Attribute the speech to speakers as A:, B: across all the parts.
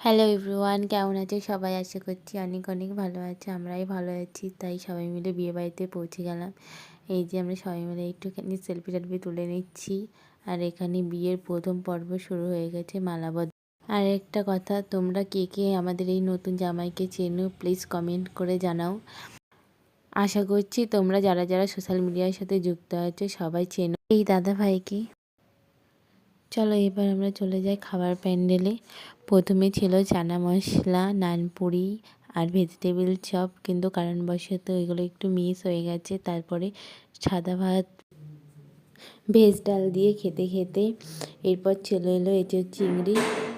A: Hello everyone, কেমন আছে সবাই? আশা করছি অনেক অনেক ভালো আছে। আমরাই ভালো আছি, তাই সবাই মিলে বিয়েবাড়িতে পৌঁছে গেলাম। এই যে আমরা সবাই মিলে একটুখানি সেলফি টেলফি তুলে নিচ্ছি। আর এখানে বিয়ের প্রথম পর্ব শুরু হয়ে গেছে, মালাবদল। আর একটা কথা, তোমরা কে কে আমাদের এই নতুন জামাইকে চেনো প্লিজ কমেন্ট করে জানাও। আশা করছি তোমরা যারা যারা সোশ্যাল মিডিয়ার সাথে যুক্ত আছে সবাই চেনো এই দাদা ভাইকে। চলো এবার আমরা চলে যাই খাবার প্যান্ডেলে। প্রথমে ছিল চানা মশলা, নানপুরি আর ভেজিটেবিল চপ, কিন্তু কারণবশত এগুলো একটু মিস হয়ে গেছে। তারপরে সাদা ভাত, ভেজ ডাল দিয়ে খেতে খেতে এরপর চলে এলো এঁচোড় চিংড়ি।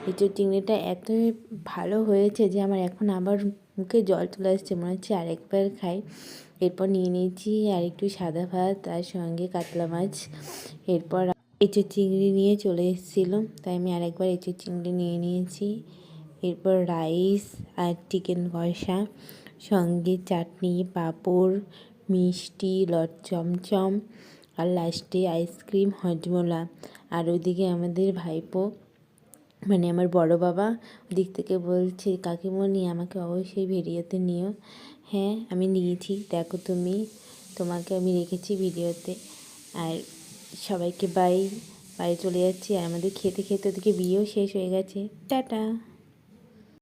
A: এঁচোড় চিংড়িটা এতই ভালো হয়েছে যে আমার এখন আবার মুখে জল চলে আসছে, মনে হচ্ছে আরেকবার খাই। এরপর নিয়ে নিয়েছি আর একটু সাদা ভাত, তার সঙ্গে কাতলা মাছ। এরপর এঁচোড় চিংড়ি নিয়ে চলে এসেছিলো, তাই আমি আরেকবার এঁচোড় চিংড়ি নিয়ে নিয়েছি। এরপর রাইস আর চিকেন কষা, সঙ্গে চাটনি, পাঁপড়, মিষ্টি, চমচম আর লাস্টে আইসক্রিম, হজমোলা। আর ওইদিকে আমাদের ভাইপো মানে আমার বড় বাবা ওদিক থেকে বলছে, কাকিমণি আমাকে অবশ্যই ভিডিওতে নিও। হ্যাঁ আমি নিয়েছি, দেখো তুমি, তোমাকে আমি রেখেছি ভিডিওতে। আর সবাইকে বাই, বাড়ি চলে যাচ্ছি। আর আমাদের খেতে খেতে ওদিকে বিয়েও শেষ হয়ে গেছে। টাটা।